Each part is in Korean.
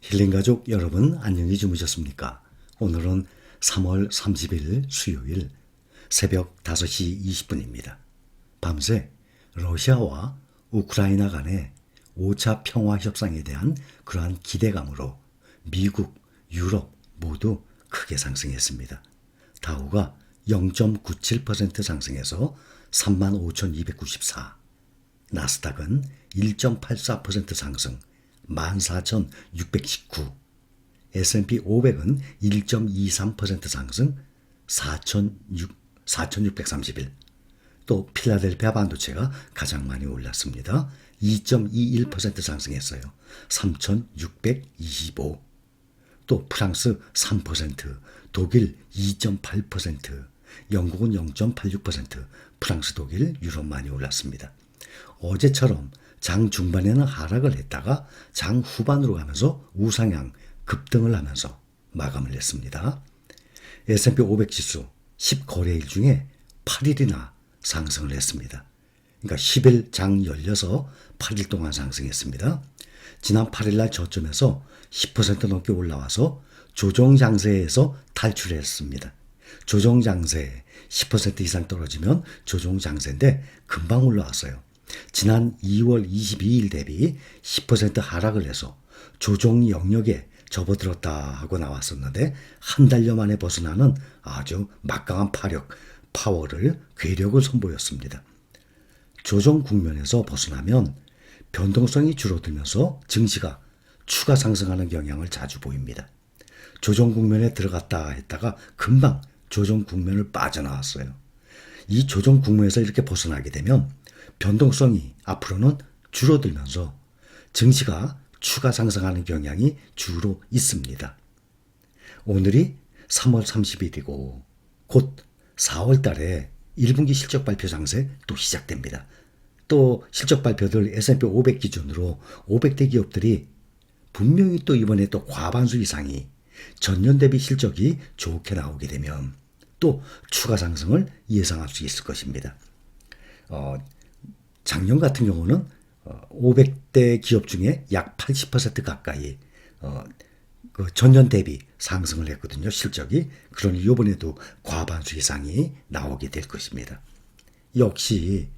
힐링가족 여러분 안녕히 주무셨습니까? 오늘은 3월 30일 수요일 새벽 5시 20분입니다. 밤새 러시아와 우크라이나 간의 5차 평화협상에 대한 그러한 기대감으로 미국, 유럽 모두 크게 상승했습니다. 다우가 0.97% 상승해서 35,294, 나스닥은 1.84% 상승 14,619, S&P 500은 1.23% 상승 4,631, 또 필라델피아 반도체가 가장 많이 올랐습니다. 2.21% 상승했어요. 3,625. 또 프랑스 3%, 독일 2.8%, 영국은 0.86%, 프랑스, 독일, 유럽 많이 올랐습니다. 어제처럼 장 중반에는 하락을 했다가 장 후반으로 가면서 우상향 급등을 하면서 마감을 했습니다. S&P 500 지수 10거래일 중에 8일이나 상승을 했습니다. 그러니까 10일 장 열려서 8일 동안 상승했습니다. 지난 8일날 저점에서 10% 넘게 올라와서 조정장세에서 탈출했습니다. 조정장세 10% 이상 떨어지면 조정장세인데 금방 올라왔어요. 지난 2월 22일 대비 10% 하락을 해서 조정 영역에 접어들었다 하고 나왔었는데 한 달여 만에 벗어나는 아주 막강한 파워를 괴력을 선보였습니다. 조정 국면에서 벗어나면 변동성이 줄어들면서 증시가 추가 상승하는 경향을 자주 보입니다. 조정 국면에 들어갔다 했다가 금방 조정 국면을 빠져나왔어요. 이 조정 국면에서 이렇게 벗어나게 되면 변동성이 앞으로는 줄어들면서 증시가 추가 상승하는 경향이 주로 있습니다. 오늘이 3월 30일이고 곧 4월 달에 1분기 실적 발표 장세 또 시작됩니다. 또 실적 발표들 S&P 500 기준으로 500대 기업들이 분명히 또 이번에 또 과반수 이상이 전년 대비 실적이 좋게 나오게 되면 또 추가 상승을 예상할 수 있을 것입니다. 작년 같은 경우는 500대 기업 중에 약 80% 가까이 그 전년 대비 상승을 했거든요. 실적이. 그러니 이번에도 과반수 이상이 나오게 될 것입니다. 역시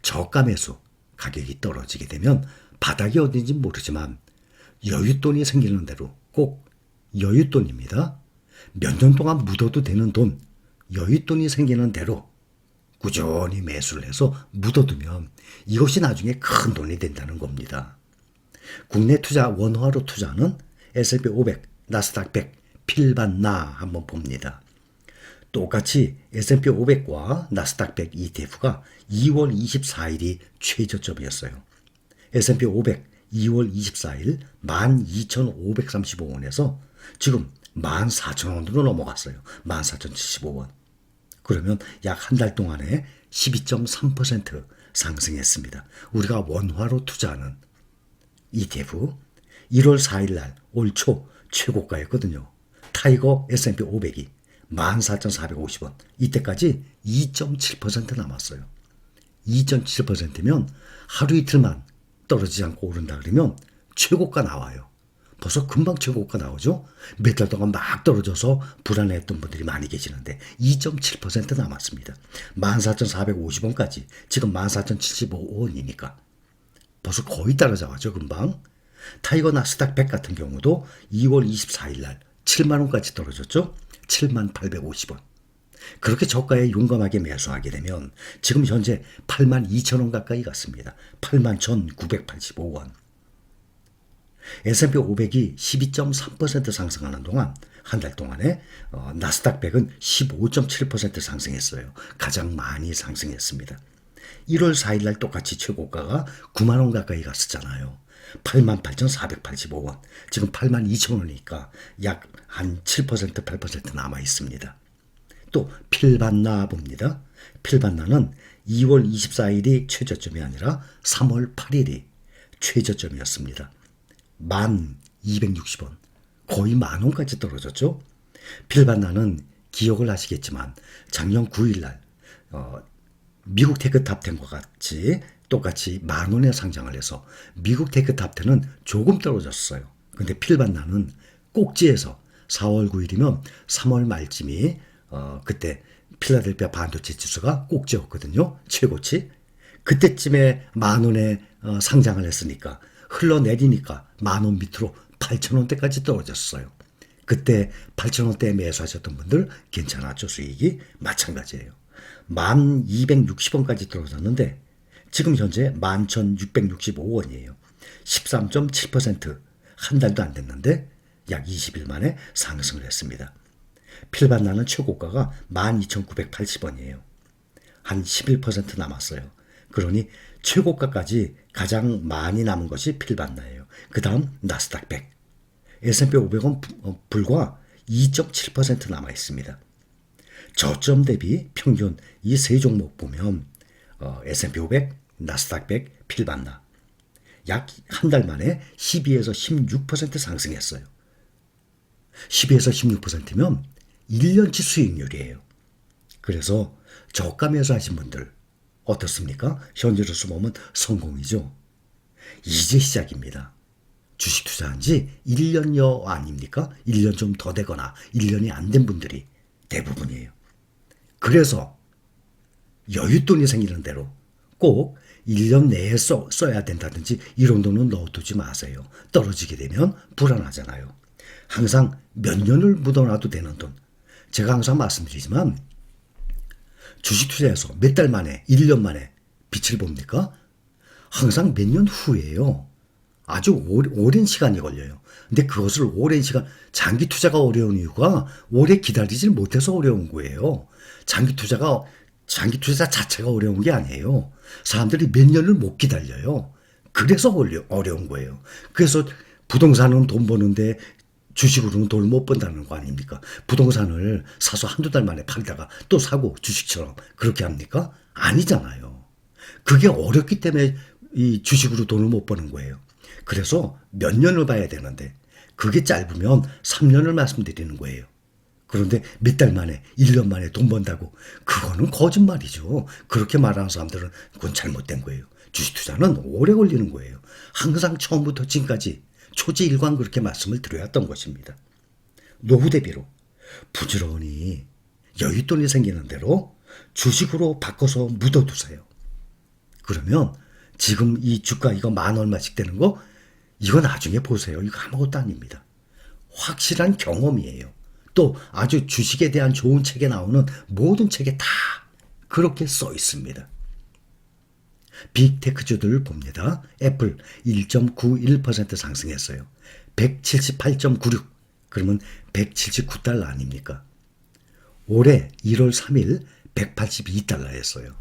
저가 매수 가격이 떨어지게 되면 바닥이 어딘지 모르지만 여윳돈이 생기는 대로 꼭 여윳돈입니다. 몇 년 동안 묻어도 되는 돈, 여윳돈이 생기는 대로 꾸준히 매수를 해서 묻어두면 이것이 나중에 큰 돈이 된다는 겁니다. 국내 투자 원화로 투자하는 S&P 500, 나스닥 100, 필반나 한번 봅니다. 똑같이 S&P 500과 나스닥 100 ETF가 2월 24일이 최저점이었어요. S&P 500 2월 24일 12,535원에서 지금 14,000원으로 넘어갔어요. 14,075원. 그러면 약 한 달 동안에 12.3% 상승했습니다. 우리가 원화로 투자하는 ETF 1월 4일 날 올 초 최고가였거든요. 타이거 S&P 500이 14,450원. 이때까지 2.7% 남았어요. 2.7%면 하루 이틀만 떨어지지 않고 오른다 그러면 최고가 나와요. 벌써 금방 최고가 나오죠. 몇 달 동안 막 떨어져서 불안해했던 분들이 많이 계시는데 2.7% 남았습니다. 14,450원까지 지금 14,075원이니까 벌써 거의 따라잡았죠. 금방. 타이거 나스닥 100 같은 경우도 2월 24일 날 7만원까지 떨어졌죠. 7850원. 그렇게 저가에 용감하게 매수하게 되면 지금 현재 82,000원 가까이 갔습니다. 81,985원. S&P 500이 12.3% 상승하는 동안 한 달 동안에 나스닥 100은 15.7% 상승했어요. 가장 많이 상승했습니다. 1월 4일 날 똑같이 최고가가 9만 원 가까이 갔었잖아요. 88,485원. 지금 82,000원이니까 약 한 7%, 8% 남아 있습니다. 또 필반나 봅니다. 필반나는 2월 24일이 최저점이 아니라 3월 8일이 최저점이었습니다. 1,260원. 거의 만원까지 떨어졌죠. 필반나는 기억을 하시겠지만 작년 9일날 미국 테크탑10과 같이 똑같이 만원에 상장을 해서 미국 테크탑10은 조금 떨어졌어요. 근데 필반나는 꼭지에서 4월 9일이면 3월 말쯤이 그때 필라델피아 반도체 지수가 꼭지였거든요. 최고치. 그때쯤에 10,000원에 상장을 했으니까 흘러내리니까 10,000원 밑으로 8,000원대까지 떨어졌어요. 그때 8,000원대에 매수하셨던 분들 괜찮았죠. 수익이 마찬가지예요. 1,260원까지 떨어졌는데 지금 현재 11,665원이에요. 13.7%, 한 달도 안 됐는데 약 20일 만에 상승을 했습니다. 필반나는 최고가가 12,980원이에요. 한 11% 남았어요. 그러니 최고가까지 가장 많이 남은 것이 필반나예요. 그 다음 나스닥 100. S&P 500은 불과 2.7% 남아 있습니다. 저점 대비 평균 이 세 종목 보면 S&P 500, 나스닥 100, 필반나 약 한 달 만에 12에서 16% 상승했어요. 12에서 16%면 1년치 수익률이에요. 그래서 저가매수 하신 분들 어떻습니까? 현재로서 보면 성공이죠. 이제 시작입니다. 주식 투자한 지 1년여 아닙니까? 1년 좀 더 되거나 1년이 안 된 분들이 대부분이에요. 그래서 여윳돈이 생기는 대로 꼭 1년 내에 써야 된다든지 이런 돈은 넣어두지 마세요. 떨어지게 되면 불안하잖아요. 항상 몇 년을 묻어놔도 되는 돈. 제가 항상 말씀드리지만 주식 투자에서 몇 달 만에 1년 만에 빛을 봅니까? 항상 몇 년 후에요. 아주 오랜 시간이 걸려요. 근데 그것을 오랜 시간, 장기 투자가 어려운 이유가 오래 기다리질 못해서 어려운 거예요. 장기 투자 자체가 어려운 게 아니에요. 사람들이 몇 년을 못 기다려요. 그래서 어려운 거예요. 그래서 부동산은 돈 버는데 주식으로는 돈을 못 번다는 거 아닙니까? 부동산을 사서 한두 달 만에 팔다가 또 사고 주식처럼 그렇게 합니까? 아니잖아요. 그게 어렵기 때문에 이 주식으로 돈을 못 버는 거예요. 그래서 몇 년을 봐야 되는데 그게 짧으면 3년을 말씀드리는 거예요. 그런데 몇 달 만에 1년 만에 돈 번다고 그거는 거짓말이죠. 그렇게 말하는 사람들은 그건 잘못된 거예요. 주식 투자는 오래 걸리는 거예요. 항상 처음부터 지금까지 초지일관 그렇게 말씀을 드려왔던 것입니다. 노후 대비로 부지런히 여윳돈이 생기는 대로 주식으로 바꿔서 묻어두세요. 그러면 지금 이 주가 이거 10,000얼마씩 되는 거 이거 나중에 보세요. 이거 아무것도 아닙니다. 확실한 경험이에요. 또 아주 주식에 대한 좋은 책에 나오는 모든 책에 다 그렇게 써 있습니다. 빅테크주들을 봅니다. 애플 1.91% 상승했어요. 178.96 그러면 179달러 아닙니까? 올해 1월 3일 182달러였어요.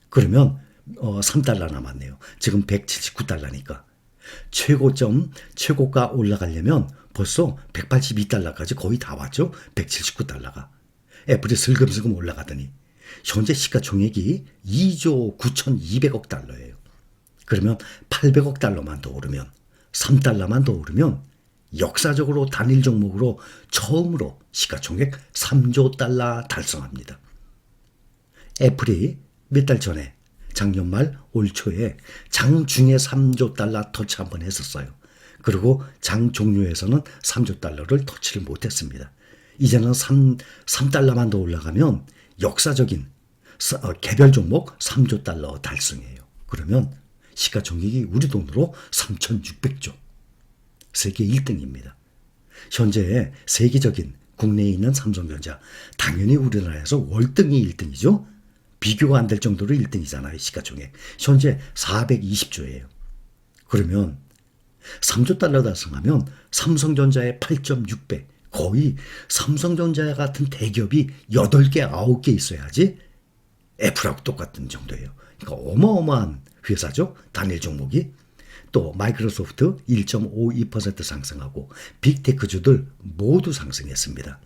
그러면 3달러 남았네요. 지금 179달러니까. 최고가 올라가려면 벌써 182달러까지 거의 다 왔죠. 179달러가. 애플이 슬금슬금 올라가더니 현재 시가총액이 2조 9,200억 달러예요. 그러면 800억 달러만 더 오르면 3달러만 더 오르면 역사적으로 단일 종목으로 처음으로 시가총액 3조 달러 달성합니다. 애플이 몇 달 전에 작년 말 올 초에 장중에 3조 달러 터치 한번 했었어요. 그리고 장 종료에서는 3조 달러를 터치를 못했습니다. 이제는 3달러만 더 올라가면 역사적인 개별 종목 3조 달러 달성이에요. 그러면 시가총액이 우리 돈으로 3,600조. 세계 1등입니다. 현재 세계적인 국내에 있는 삼성전자 당연히 우리나라에서 월등히 1등이죠. 비교가 안 될 정도로 1등이잖아요. 시가총액. 현재 420조예요. 그러면 3조 달러 달성하면 삼성전자의 8.6배 거의 삼성전자 같은 대기업이 8개, 9개 있어야지 애플하고 똑같은 정도예요. 그러니까 어마어마한 회사죠. 단일 종목이. 또 마이크로소프트 1.52% 상승하고 빅테크주들 모두 상승했습니다.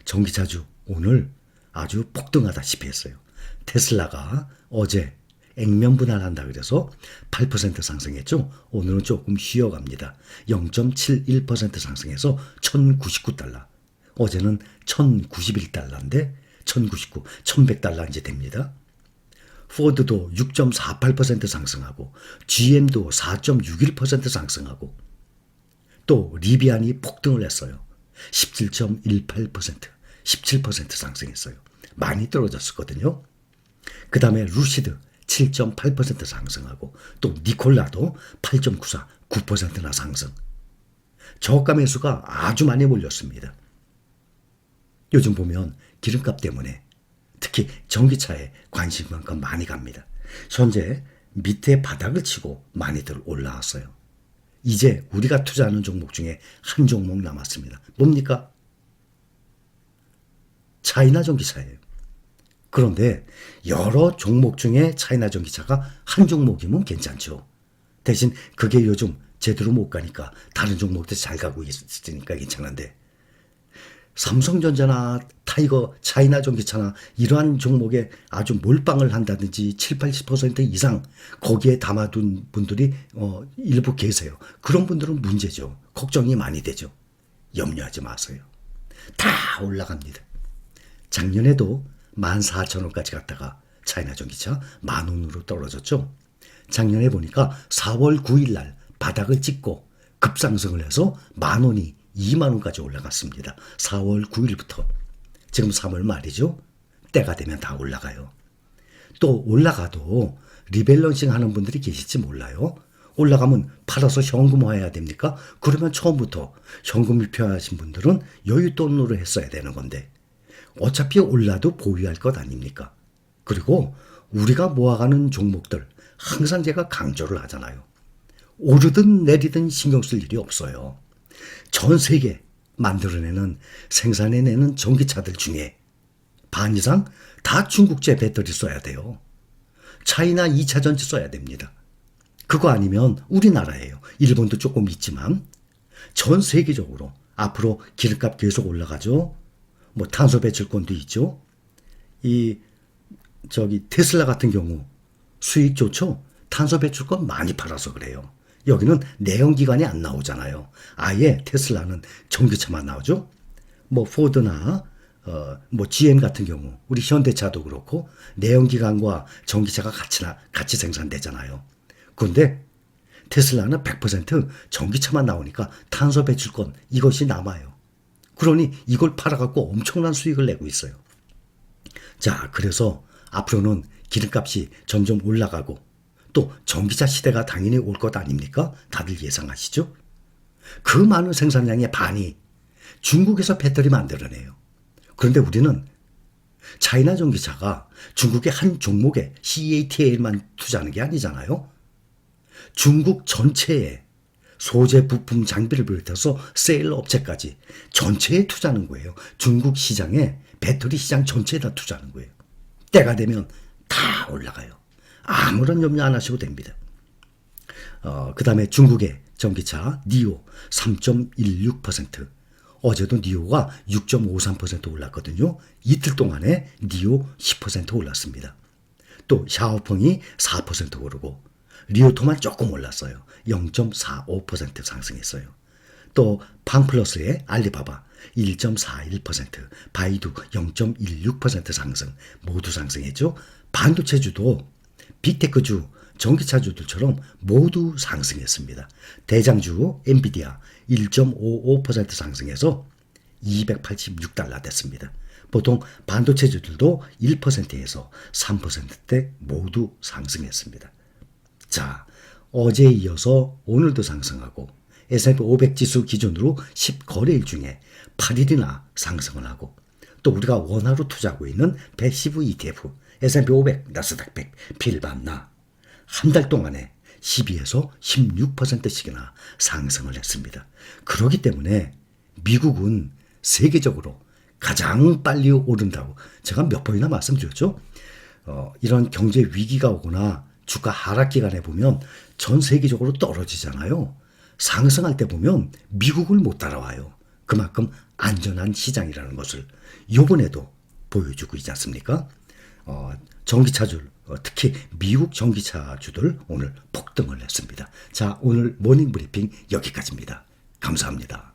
전기차주 오늘 아주 폭등하다시피 했어요. 테슬라가 어제 액면 분할한다 그래서 8% 상승했죠. 오늘은 조금 쉬어갑니다. 0.71% 상승해서 1,099달러. 어제는 1,091달러인데 1,099, 1,100달러 이제 됩니다. 포드도 6.48% 상승하고 GM도 4.61% 상승하고 또 리비안이 폭등을 했어요. 17.18%, 17% 상승했어요. 많이 떨어졌었거든요. 그 다음에 루시드 7.8% 상승하고 또 니콜라도 8.94, 9%나 상승. 저가 매수가 아주 많이 몰렸습니다. 요즘 보면 기름값 때문에 특히 전기차에 관심만큼 많이 갑니다. 현재 밑에 바닥을 치고 많이들 올라왔어요. 이제 우리가 투자하는 종목 중에 한 종목 남았습니다. 뭡니까? 차이나 전기차예요. 그런데 여러 종목 중에 차이나 전기차가 한 종목이면 괜찮죠. 대신 그게 요즘 제대로 못 가니까 다른 종목들 잘 가고 있으니까 괜찮은데 삼성전자나 타이거, 차이나 전기차나 이러한 종목에 아주 몰빵을 한다든지 7, 80% 이상 거기에 담아둔 분들이 일부 계세요. 그런 분들은 문제죠. 걱정이 많이 되죠. 염려하지 마세요. 다 올라갑니다. 작년에도 14,000원까지 갔다가 차이나 전기차 10,000원으로 떨어졌죠. 작년에 보니까 4월 9일 날 바닥을 찍고 급상승을 해서 10,000원이 20,000원까지 올라갔습니다. 4월 9일부터. 지금 3월 말이죠. 때가 되면 다 올라가요. 또 올라가도 리밸런싱 하는 분들이 계실지 몰라요. 올라가면 팔아서 현금화해야 됩니까? 그러면 처음부터 현금 유폐하신 분들은 여윳돈으로 했어야 되는 건데 어차피 올라도 보유할 것 아닙니까? 그리고 우리가 모아가는 종목들 항상 제가 강조를 하잖아요. 오르든 내리든 신경 쓸 일이 없어요. 전 세계 만들어내는 생산해내는 전기차들 중에 반 이상 다 중국제 배터리 써야 돼요. 차이나 2차 전지 써야 됩니다. 그거 아니면 우리나라예요. 일본도 조금 있지만 전 세계적으로 앞으로 기름값 계속 올라가죠. 뭐 탄소 배출권도 있죠. 테슬라 같은 경우 수익 좋죠. 탄소 배출권 많이 팔아서 그래요. 여기는 내연기관이 안 나오잖아요. 아예 테슬라는 전기차만 나오죠. 뭐 포드나 GM 같은 경우 우리 현대차도 그렇고 내연기관과 전기차가 같이 생산되잖아요. 그런데 테슬라는 100% 전기차만 나오니까 탄소 배출권 이것이 남아요. 그러니 이걸 팔아갖고 엄청난 수익을 내고 있어요. 자, 그래서 앞으로는 기름값이 점점 올라가고 또 전기차 시대가 당연히 올 것 아닙니까? 다들 예상하시죠? 그 많은 생산량의 반이 중국에서 배터리 만들어내요. 그런데 우리는 차이나 전기차가 중국의 한 종목에 CATL만 투자하는 게 아니잖아요. 중국 전체에 소재, 부품, 장비를 비롯해서 세일 업체까지 전체에 투자하는 거예요. 중국 시장에 배터리 시장 전체에다 투자하는 거예요. 때가 되면 다 올라가요. 아무런 염려 안 하셔도 됩니다. 그 다음에 중국의 전기차 니오 3.16%. 어제도 니오가 6.53% 올랐거든요. 이틀 동안에 니오 10% 올랐습니다. 또 샤오펑이 4% 오르고 리오토만 조금 올랐어요. 0.45% 상승했어요. 또 팡플러스의 알리바바 1.41%, 바이두 0.16% 상승, 모두 상승했죠. 반도체주도 빅테크주, 전기차주들처럼 모두 상승했습니다. 대장주 엔비디아 1.55% 상승해서 286달러 됐습니다. 보통 반도체주들도 1%에서 3%대 모두 상승했습니다. 자, 어제에 이어서 오늘도 상승하고 S&P 500 지수 기준으로 10거래일 중에 8일이나 상승을 하고 또 우리가 원화로 투자하고 있는 패시브 ETF S&P 500, 나스닥 100, 필밤나 한 달 동안에 12에서 16%씩이나 상승을 했습니다. 그렇기 때문에 미국은 세계적으로 가장 빨리 오른다고 제가 몇 번이나 말씀드렸죠. 이런 경제 위기가 오거나 주가 하락 기간에 보면 전 세계적으로 떨어지잖아요. 상승할 때 보면 미국을 못 따라와요. 그만큼 안전한 시장이라는 것을 이번에도 보여주고 있지 않습니까? 전기차주, 특히 미국 전기차주들 오늘 폭등을 했습니다. 자, 오늘 모닝 브리핑 여기까지입니다. 감사합니다.